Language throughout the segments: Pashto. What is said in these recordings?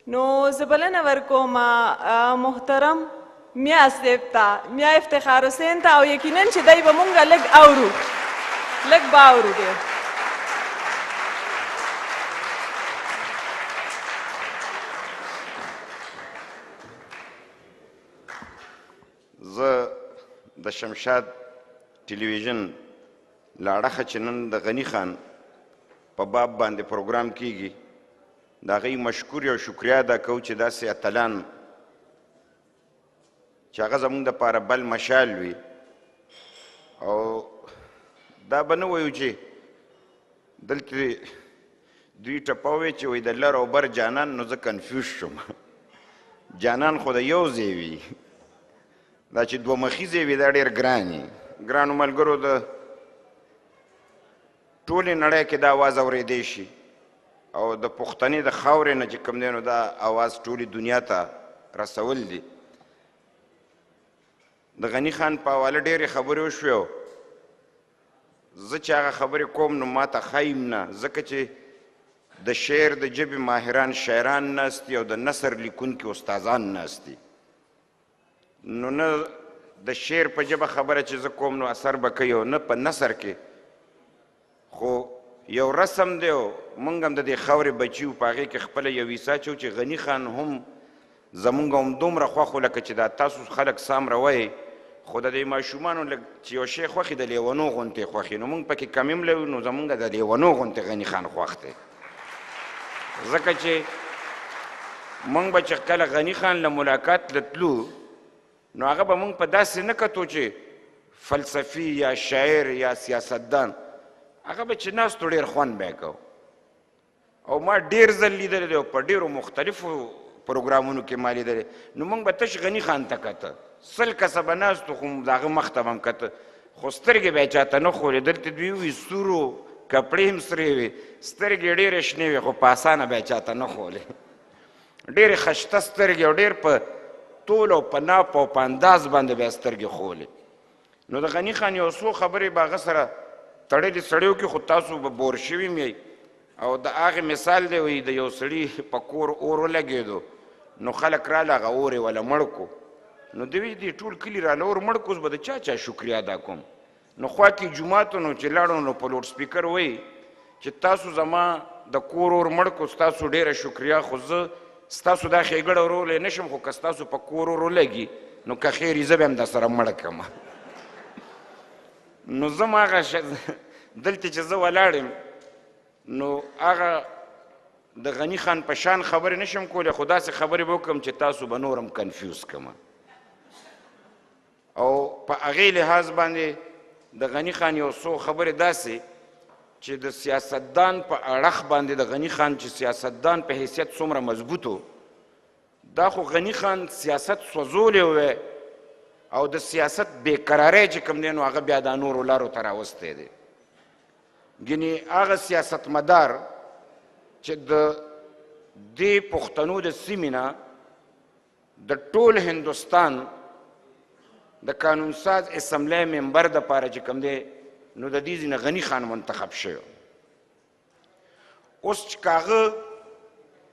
نو زه بلنه ورکوم محترم میا صاحب ته، میا افتخار حسین ته، او یقینا چې دی به مونږ لږ اورو، لږ به اورو ډېر. زه د شمشاد ټلویزیون له اړخه چې نن د غني خان په باب باندې پروګرام کیږي د هغوی مشکور او شکریا ادا کوو چې داسې اتلان چې هغه زموږ دپاره بل مشال وي او دا به نه وایو چې دلته دوی ټپه ووایي چې وایي د لر او بر جانان، نو زه کنفیوز شوم. جانان خو د یو ځای وي، دا چې دوه مخیزې وي دا ډېر ګران وي. ګرانو ملګرو، د ټولې نړۍ کې دا اواز اورېدی شي او د پښتنې د خاورې نه چې کوم دی نو دا اواز ټولې دنیا ته رسول دي. د غني خان په حواله ډېرې خبرې وشوې، زه چې هغه خبرې کوم نو ما ته ښایم نه، ځکه چې د شعر د ژبې ماهران شاعران ناست دي او د نثر لیکونکي استادان ناست دي. نو نه د شعر په ژبه خبره چې زه کوم نو اثر به کوي او نه په نثر کې، خو یو رسم دی او موږ هم د دې خاورې بچي وو، په هغې کې خپله یو ویسا چې چې غني خان هم زموږ هم دومره خوښ و لکه چې دا تاسو خلک سامره وایي، خو د دې ماشومانو لږ چې یو شی خوښي د لیونو غوندې خوښي، نو موږ پکې کم هم لرو، نو زموږ د لیونو غوندې غني خان خوښ دی. ځکه چې موږ به چې کله غني خان له ملاقات لتلو نو هغه به موږ په داسې نه کتو چې فلسفي یا شاعر یا سیاستدان، هغه به چې ناستو ډېر خوند به یې کو. او ما ډېر ځل لیدلی دی او په ډېرو مختلفو پروګرامونو کې ما لیدلی، نو موږ به تش غني خان ته کته، 100 کسه به ناستو خو د هغه مخ ته به هم کته، خو سترګې به یې چاته نه خولې. دلته دوی وي سورو کپړې هم سرې وي، سترګې ډېرې شنې وي، خو په اسانه به یې چاته نه خولې. ډېرې خشته سترګې او ډېر په طول او په ناپ او په انداز باندې به یې سترګې خولې. نو د غني خان یو څو خبرې به هغه سره تړلې سړیو کې، خو تاسو به بور شوي م یئ. او د هغې مثال دی، وایي د یو سړي په کور اور ولګېدو نو خلک راله هغه اور یې وله مړ کړو. نو دوی وایي دې ټول کلي راله اور مړ کړو، اوس به د چا چا شکریا ادا کوم. نو خوا کې جومات نو چې لاړو نو په لوډ سپیکر وایي چې تاسو زما د کور اور مړ کړو، ستاسو ډېره شکریا، خو زه ستاسو دا ښېګړه ورولی نه شم، خو که ستاسو په کور اور ولګي نو که خیر یې زه به هم در سره مړ کړم. نو زه م هغه دلته چې زه ولاړ یم نو هغه د غني خان په شان خبرې نشم کولی، خو داسې خبرې به وکړم چې تاسو به نور هم کنفیوز کړم. او په هغې لحاظ باندې د غني خان یو څو خبرې داسې چې د سیاستدان په اړخ باندې د غني خان چې سیاستدان په حیثیت څومره مضبوط و، دا خو غني خان سیاست سوځولی وی او د سیاست بېقراری چې کوم دی نو هغه بیا دا نورو لارو ته راوستی دی. ګینې هغه سیاستمدار چې د دې پښتنو د سیمې نه د ټول هندوستان د قانون ساز اسمبلی ممبر دپاره چې کوم دی نو د دې ځینې غني خان منتخب شوی. اوس چې که هغه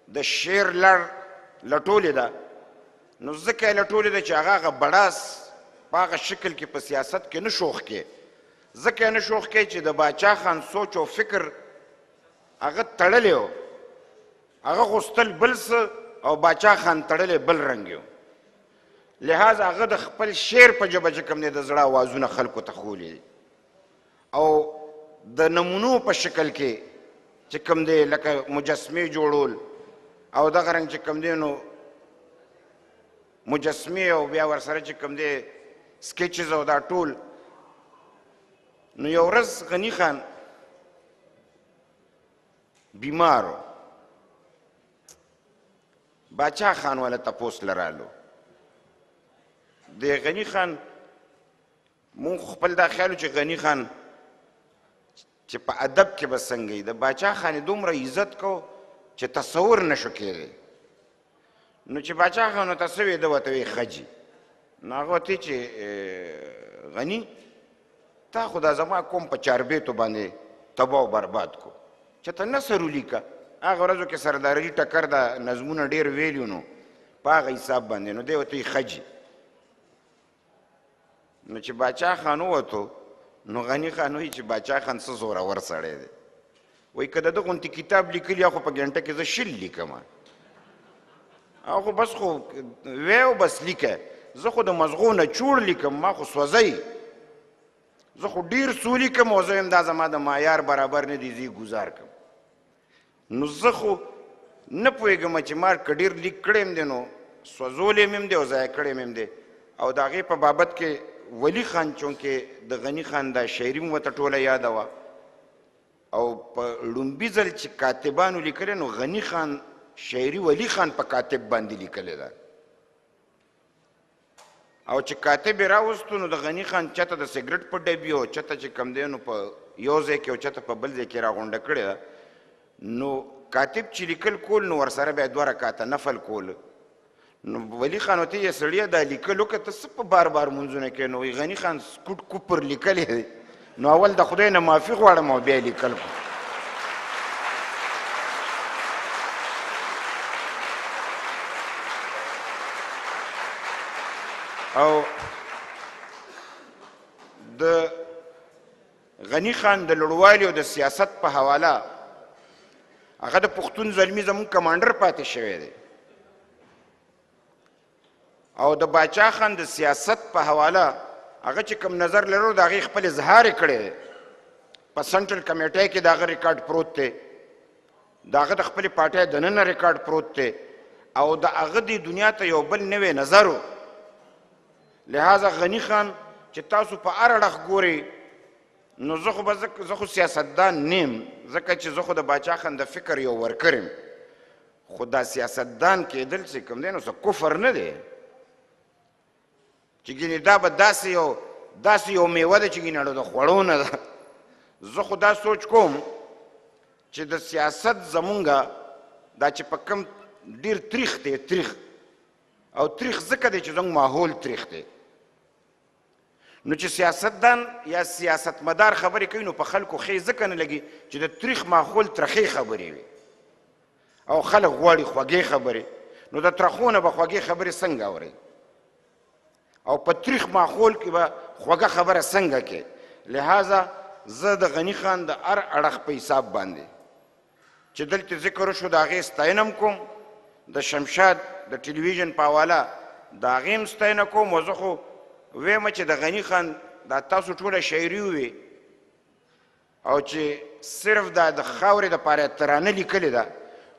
د شعر لړ لټولې ده نو ځکه یې لټولې ده چې هغه بړاس په هغه شکل کې په سیاست کې نه شوخ کې، ځکه یې نه شوخ کې چې د باچا خان سوچ او فکر هغه تړلی و، هغه غوښتل بل څه او باچا خان تړلی بل رنګ یو. لحاظ هغه د خپل شعر په ژبه چې کوم دی د زړه اوازونه خلکو ته ښولي او د نمونو په شکل کې چې کوم دی لکه مجسمې جوړول او دغه رنګ چې کوم دی نو مجسمې او بیا ورسره چې کوم دی سکیچز او دا ټول. نو یو ورځ غني خان بیمار و، باچا خان والا تپوس لرالو. د غني خان مونږ خپل دا خیال و چې غني خان چې په ادب کې به څنګه وي، د باچا خان یې دومره عزت کو چې تصور نه شو کېدی. نو چې باچا خان ورته څه وی ده ورته وی ښه. نو هغه ورته چې غني تا خو دا زما قوم په چاربیتو باندې تباه و برباد کو، چې ته نثر ولیکه. هغه ورځو کې سرداري ټکر د نظمونه ډېر ویلي نو په هغه حساب باندې نو دی ورته یې خجي نو چې باچا خان ووتو نو غني خان وایي چې باچا خان څه زورور سړی دی وایي که د ده غوندې کتاب لیکلي خو په ګنټه کې زه شل لیکم او خو بس خو ویو بس لیکه زه خو د مزغو نه چوړ لیکم ما خو سوځئ زه خو ډېر څو لیکم او زه یم دا زما د معیار برابر نه دی زه یې ګزار کړم نو زه خو نه پوهېږم چې ما که ډېر لیک کړی م دی نو سوځولی مې م دی او ضایع کړی مې م دی او د هغې په بابت کې ولی خان چونکې د غني خان دا شاعري م ورته ټوله یاده وه او په لومبي ځل چې کاتبانو لیکلی نو غني خان شاعري ولی خان په کاتب باندې لیکلی ده او چې کاتب یې راوستو نو د غني خان چته د سګرټ په ډبي او چته چې کوم دی نو په یو ځای کې او چته په بل ځای کې راغونډه کړې ده نو کاتب چې لیکل کول نو ورسره بیا 2 رکعته نفل کول نو ولی خان ورته یې سړیه دا لیکل وکړه ته څه په بار بار مونځونه کوې نو وایي غني خان سکوټ کوپر لیکلی دی نو اول د خدای نه معافي غواړم او بیا یې لیکل کړو او د غني خان د لوړوالي او د سیاست په حواله هغه د پښتون زلمي زموږ کمانډر پاتې شوی دی او د باچا خان د سیاست په حواله هغه چې کوم نظر لرو د هغې خپل اظهار یې کړی په سنټرل کمیټۍ کې د هغه ریکارډ پروت دی د هغه د خپلې پارټۍ دننه ریکارډ پروت دی او د هغه دې دنیا ته یو بل نوی نظر و لہذا غني خان چې تاسو په هر اړخ ګورئ نو زه خو سیاستدان نیم ځکه چې زه خو د باچا خان د فکر یو ورکر یم خو دا سیاستدان کېدل چې کوم دی نو څه کفر نه دی چې ګینې دا به داسې یو میوه ده چې ګینې د خوړو نه ده زه خو دا سوچ کوم چې د سیاست زمونږ دا چې په کوم ډېر تریخ دی تریخ او تریخ ځکه دی چې زموږ ماحول تریخ دی نو چې سیاستدان یا سیاستمدار خبرې کوي نو په خلکو ښې ځکه نه لګي چې د تریخ ماحول ترخې خبرې وي او خلک غواړي خوږې خبرې نو د ترخو نه به خوږې خبرې څنګه اورئ او په تریخ ماحول کې به خوږه خبره څنګه کې لہذا زه د غني خان د هر اړخ په حساب باندې چې دلته ذکر وشو د هغې ستاینه م کوم د شمشاد د ټلویزیون په حواله د هغې م ستاینه کوم او زه خو ویم چې د غني خان دا تاسو ټوله شاعري ووي او چې صرف دا د خاورې دپاره ترانه لیکلې ده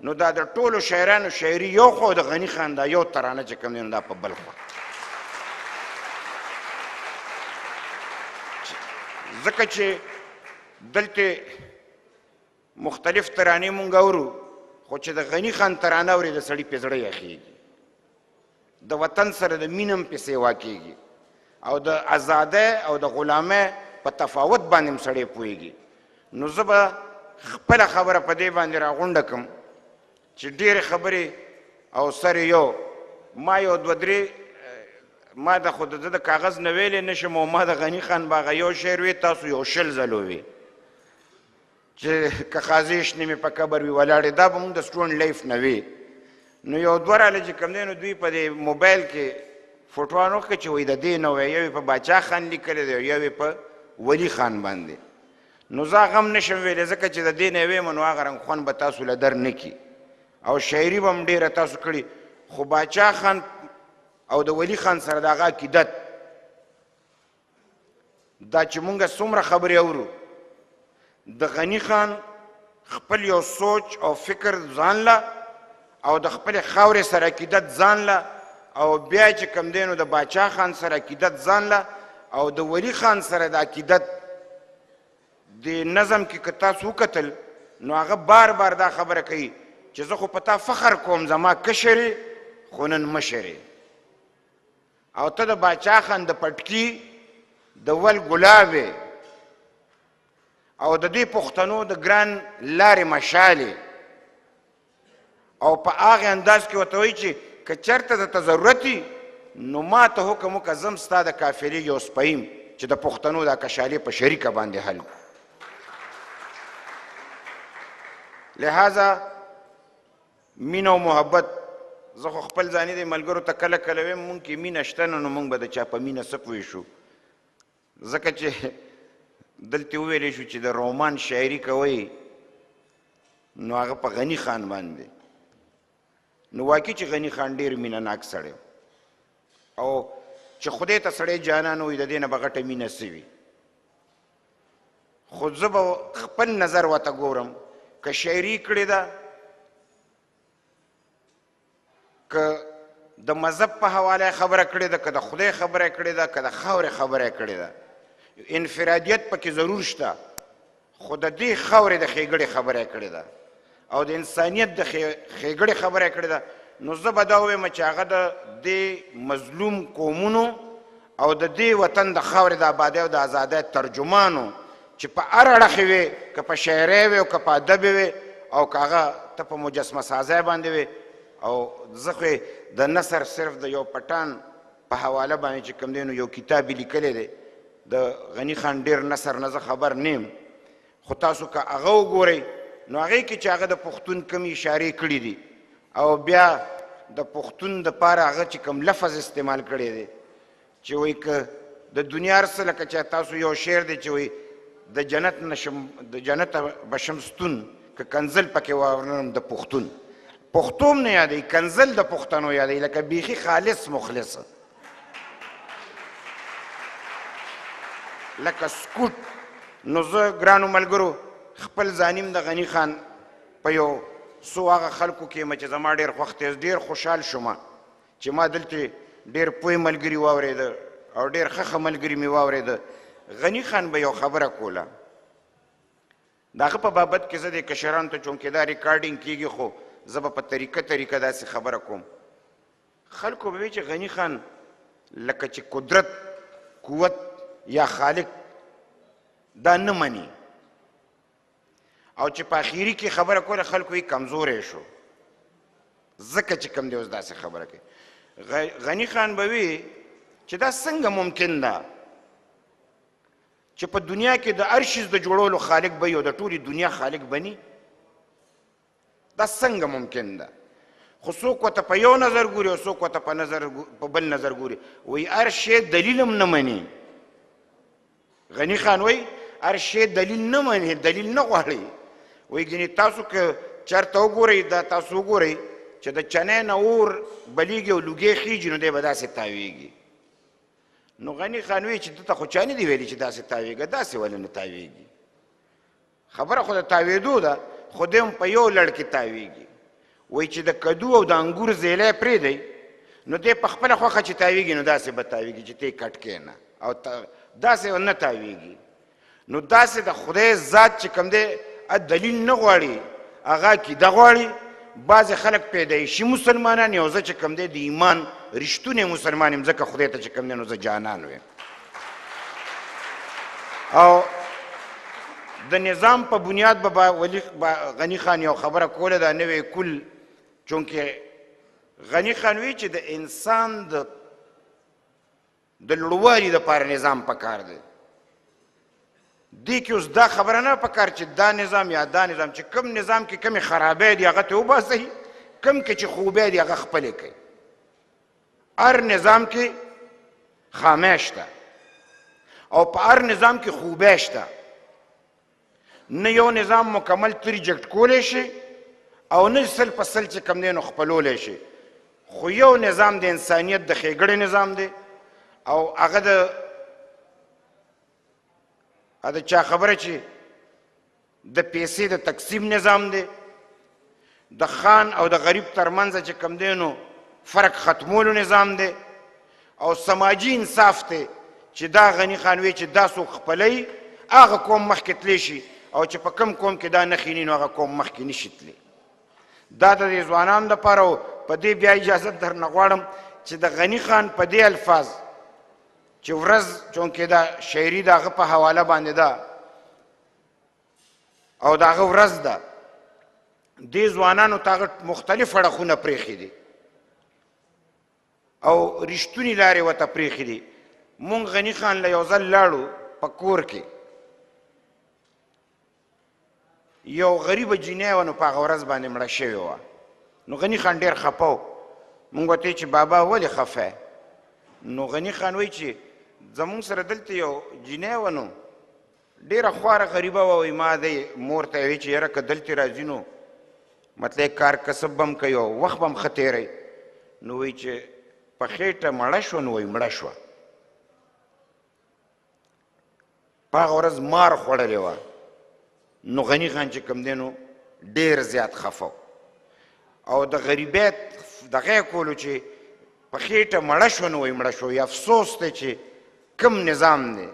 نو دا د ټولو شاعرانو شاعري یو خو د غني خان دا یو ترانه چې کوم دی نو دا په بل خوا ځکه چې دلته مختلف ترانې مونږ اورو خو چې د غني خان ترانه اوري د سړي پې زړه یخېږي د وطن سره د مینه م پسې واقعېږي او د ازادۍ او د غلامۍ په تفاوت باندې م سړی پوهېږي نو زه به خپله خبره په دې باندې راغونډه کړم چې ډېرې خبرې او سر یو ما یو 2-3 ما د خو د کاغذ نه ویلی نه شم او ما د غني خان به هغه یو شعر وي تاسو یو 20 ځلو وي چې که خازې شنې مې په قبر وي ولاړې دا به مونږ د سټوډنټ لایف نه وي نو یو 2 راله چې کوم دی نو دوی په دې موبایل کې فوټوان وکړه چې وایي د دې نه وی یو یې په باچا خان لیکلی دی یو یې په ولی خان باندې نو زه هغه هم نشم ویلی ځکه چې د دې نه ویم نو هغه رنګ خوند به تاسو له در نه کي او شاعري به هم ډېره تاسو کړي خو باچا خان او د ولی خان سره د هغه عقیدت دا چې مونږ څومره خبرې اورو د غني خان خپل یو سوچ او فکر ځان له او د خپلې خاورې سره عقیدت ځان له او بیا چې کوم دی نو د باچا خان سره عقیدت ځان له او د ولی خان سره د عقیدت د نظم کې که تاسو وکتل نو هغه بار بار دا خبره کوي چې زه خو په تا فخر کوم زما کشرې خو نن مشرې او ته د باچا خان د پټکي د ول ګلابې او د دې پښتنو د ګران لارې مشالې او په هغې انداز کې ورته وایي چې که چېرته درته ضرورت وي نو ما ته حکم وکړه زم ستا د کافرې یو سپیم چې د پښتنو دا کشالې په شریکه باندې حل لہذا مینه او محبت زه خو خپل ځاني دی ملګرو ته کله کله ویم مونږ کې مینه شته نو مونږ به د چا په مینه څه پوه شو ځکه چې دلته وویلی شو چې د رومان شاعري کوئ نو هغه په غني خان باندې نو واقعي چې غني خان ډېر مینه ناک سړی او چې خدای ته سړی جانان وي د دې نه به غټه مینه څه وي خو زه به خپل نظر ورته ګورم که شاعري کړې ده که د مذهب په حواله خبره کړې ده که د خدای خبره کړې ده که د خاورې خبره کړې ده انفرادیت پکې ضرور شته خو د دې خاورې د ښېګړې خبره کړې ده او د انسانیت د ښېګړې خبره کړې ده نو زه به دا ووایم چې هغه د دې مظلوم قومونو او د دې وطن د خاورې د آبادۍ او د ازادۍ ترجمانو چې په هر اړخ وي که په شاعرۍ وي او که په ادب وي او که هغه ته په مجسمه سازۍ باندې وي او زه خو د نثر صرف د یو پټان په حواله باندې چې کوم دی نو یو کتاب یې لیکلی دی د غني خان ډېر نثر نه زه خبر نیم خو تاسو که هغه وګورئ نو هغې کې چې هغه د پښتون کم اشارې کړي دي او بیا د پښتون دپاره هغه چې کوم لفظ استعمال کړی دی چې وایي که د دنیا هر څه لکه چې تاسو یو شعر دی چې وایي د جنت بشم ستون که کنزل پکې واورم د پښتون پښتوم نه یادوي کنزل د پښتنو یادوي لکه بیخي خالص مخلص لکه سکوټ نو زه ګرانو ملګرو خپل ځانیم د غني خان په یو څو هغه خلکو کې یم چې زما ډېر خوښ دی ډېر خوشحال شوم چې ما دلته ډېر پوه ملګري واورېده او ډېر ښه ملګري مې واورېده غني خان به یو خبره کوله د هغه په بابت کې زه د کشرانو ته چونکې دا ریکارډینګ کېږي خو زه به په طریقه داسې خبره کوم خلکو به وی چې غني خان لکه چې قدرت قوت یا خالق دا نه مني او چې په اخیری کې خبره کوله خلکو یې کمزوری شو ځکه چې کوم دی اوس داسې خبره کوي غني خان به وی چې دا څنګه ممکن ده چې په دنیا کې د هر شیز د جوړولو خالق به یو د ټولې دنیا خالق بني دا څنګه ممکن ده خو څوک ورته په یو نظر ګوري او څوک ورته په بل نظر ګوري وایي هر شی دلیل هم نه مني غني خان وایي هر شی دلیل نه مني دلیل نه غواړي وایي ګینې تاسو که چېرته وګورئ دا تاسو وګورئ چې د چنې نه اور بلیږي او لوګې خیږي نو دی به داسې تاویږي نو غني خان وایي چې دته خو چا نه دي ویلي چې داسې تاویږه داسې ولې نه تاویږي خبره خو د تاویدو ده خو دی هم په یو لړ کې تاویږي وایي چې د کدو او د انګور زیلی پرېږدئ نو دی په خپله خوښه چې تاویږي نو داسې به تاویږي چې ته یې کټ کښېنه او داسې نه تاویږي نو داسې د خدای ذات چې کوم دی دلیل نه غواړي هغه عقیده غواړي بعضې خلک پیدایشي مسلمانان یو زه چې کوم دی د ایمان رښتونی مسلمان یم ځکه خدای ته چې کوم دی نو زه جانان ویم او د نظام په بنیاد به غني خان یو خبره کوله دا نوی کل چونکې غني خان وی چې د انسان د لوړوالي دپاره نظام پکار دی دې کې اوس دا خبره نه پکار چې دا نظام یا دا نظام چې کوم نظام کې کمې خرابۍ دي هغه ته وباسئ کوم کې چې خوبۍ دي هغه خپلې کوي هر نظام کې خامۍ شته او په هر نظام کې خوبۍ شته نه یو نظام مکمل ته ریجکټ کولی شي او نه سل په سل چې کوم دی نو خپلولی شي خو یو نظام د انسانیت د ښېګړې نظام دی او هغه د چا خبره چې د پیسې د تقسیم نظام دی د خان او د غریب ترمنځ چې کوم دی نو فرق ختمولو نظام دی او سماجي انصاف دی چې دا غني خان وی چې دا څوک خپلوي هغه قوم مخکې تلی شي او چې په کوم قوم کې دا نه خیني نو هغه قوم مخکې نشي تلی دا د دې ځوانانو دپاره په دې بیا اجازت درنه غواړم چې د غني خان په دې الفاظ چې ورځ چونکې دا شاعري د هغه په حواله باندې ده او د هغه ورځ ده دې ځوانانو ته هغه مختلف اړخونه پرېښي دي او رښتونې لارې ورته پرېښي دي مونږ غني خان له یو ځل لاړو په کور کې یو غریبه جینۍ وه نو په هغه ورځ باندې مړه شوې وه نو غني خان ډېر خفه و. مونږ ورته چې بابا ولې خفه؟ نو غني خان وایي چې زمونږ سره دلته یو جینۍ وه نو ډېره خواره غریبه وه. وایي ما دی مور ته وایي چې یاره که دلته راځي نو مطلب کار کسب به هم کوي او وخت به هم ښه تېروي. نو وایي چې په خېټه مړه شوه نو وایي مړه شوه. په هغه ورځ مار خوړلې وه. نو غني خان چې کوم دی نو ډېر زیات خفه او د غریبیت دغه یې کولو چې په خېټه مړه شوه نو وایي مړه شوه. افسوس دی چې کوم نظام دی.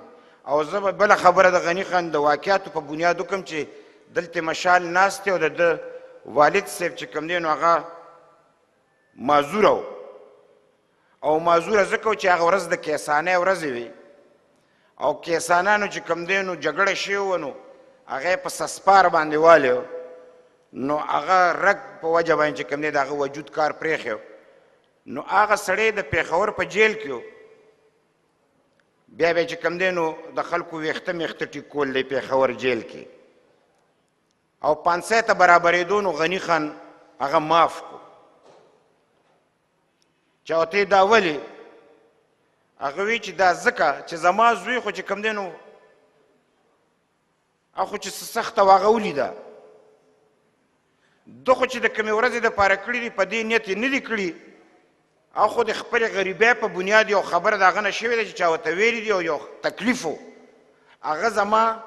او زه به بله خبره د غني خان د واقعاتو په بنیاد وکړم چې دلته مشال ناست دی او د ده والد صاحب چې کوم دی نو هغه معذوره و. او معذوره ځکه و چې هغه ورځ د کیسانۍ ورځې وې او کیسانانو چې کوم دی نو جګړه شوې وه نو هغه یې په سسپار باندې والی و. نو هغه رګ په وجه باندې چې کوم دی د هغه وجود کار پرېښی و. نو هغه سړی د پېښور په جیل کې و. بیا به چې کوم دی نو د خلکو ویښته میخته ټیکول دی پېښور جیل کې او پانسۍ ته برابرېدو نو غني خان هغه معاف کړو. چې ورته دا ولې؟ هغه وایي چې دا ځکه چې زما زوی خو چې کوم دی نو هغه خو چې څه سخته وه هغه ولیده. ده خو چې د کومې ورځې دپاره کړي دي په دې نیت یې نه دي کړي. هغه خو د خپلې غریبۍ په بنیاد یو خبره د هغه نه شوې ده چې چا ورته ویلي دي او یو تکلیف و. هغه زما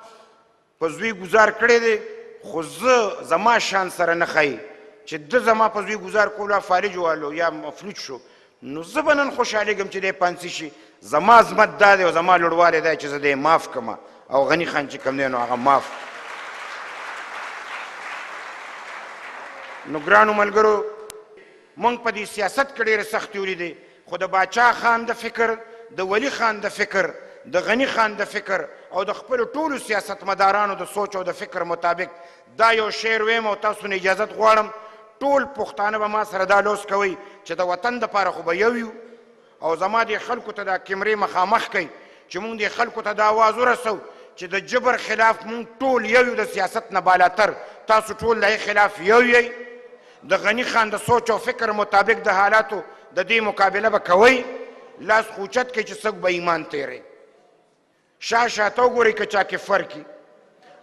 په زوی ګزار کړی دی خو زه زما شان سره نه ښایي چې ده زما په زوی ګزار کولو فالج والو یا مفلوج شو. نو زه به نن خوشحالېږم چې دی پانسي شي. زما عظمت دا دی او زما لوړوالی دی چې زه دی معاف کړم. او غني خان چې کوم دی نو هغه معاف. نو ګرانو ملګرو مونږ په دې سیاست کې ډېرې سختې ولیدې خو د باچا خان د فکر د ولی خان د فکر د غني خان د فکر او د خپلو ټولو سیاستمدارانو د سوچ او د فکر مطابق دا یو شعر ویم او تاسو نه اجازت غواړم ټول پښتانه به ما سره دا لوس کوئ چې د وطن دپاره خو به یو یو او زما دې خلکو ته دا کیمرې مخامخ کوي چې مونږ دې خلکو ته دا آواز ورسو چې د جبر خلاف مونږ ټول یو یو د سیاست نه بالاتر تاسو ټول د خلاف یو یی. د غني خان د سوچ او فکر مطابق د حالاتو د دې مقابله به کوئ. لاس خو اوچت کړئ چې څوک به ایمان تیری. شا شاته وګورئ که چا کې فرق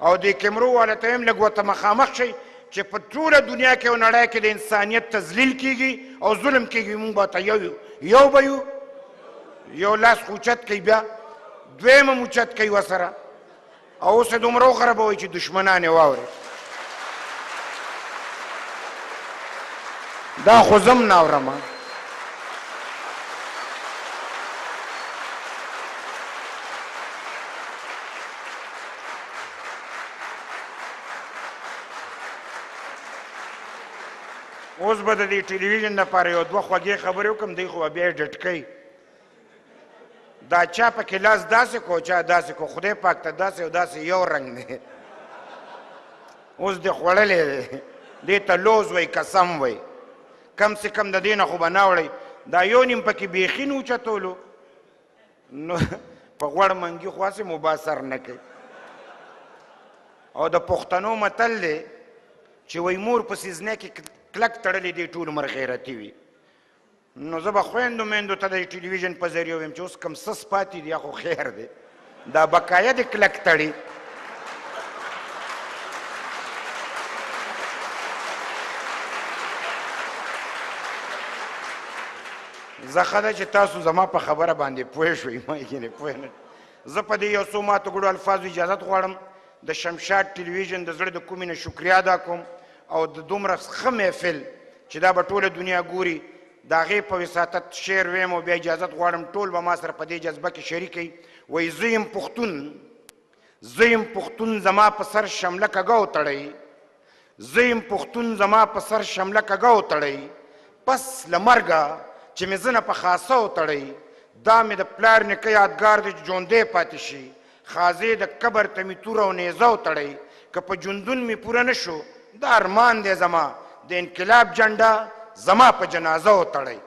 او د کیمرو والا ته هم لږ ورته مخامخ شئ چې په ټوله دنیا کې او نړۍ کې د انسانیت تذلیل کیږي او ظلم کیږي مونږ به ته یو به یو. یو لاس خو اوچت کړئ بیا دویم هم اوچت کړئ ورسره او اوس یې دومره وخربوئ چې دشمنان یې واورئ. دا خو زم نه اورم. اوس به د دې ټلویزیون دپاره یو دوه خوږې خبرې وکړم دی خو به بیا یې ډټ کوي. دا چا پکې لاس داسې کو چا داسې کو خدای پاک ته داسې او داسې یو رنګ دی. اوس دې خوړلی دی دې ته لوز وی قسم وی کم سے کم د دې نه خو به نه وړئ. دا یو نیم پکې بیخي نه اوچتولو نو په غوړ منګي خو هسې مباسر نه کوي. او د پښتنو متل دی چې وایي مور په سیزنۍ کې کلک تړلې دی ټول عمر غیرتي وي. نو زه به خویندو میندو ته د ټلویزیون په ذریعه ویم چې اوس کم سس پاتې دی یا خو خیر دی دا بقایه د کلک تړي. زه ښه ده چې تاسو زما په خبره باندې پوه شوئ ما یې پوه نه. زه په دې یو څو ماتو ګډو الفاظو اجازت غواړم د شمشاد ټلویزیون د زړه د کومې نه شکریا ادا کوم او د دومره ښه محفل چې دا به ټوله دنیا ګوري د هغې په وساطت شعر ویم او بیا اجازت غواړم ټول به ما سره په دې جذبه کې شریک وي. وایي زه یم پښتون زما په سر شمله کږه وتړئ. زه یم پښتون زما په سر شمله کږه وتړئ. پس له مرګه چې مې زه نه په خاصه وتړئ. دا مې د پلار نیکه یادګار دی چې ژوندی پاتې شي. خازې د قبر ته مې توره او نیزه وتړئ. که په ژوندون مې پوره نه شو دا ارمان دی زما د انقلاب جنډه زما په جنازه وتړئ.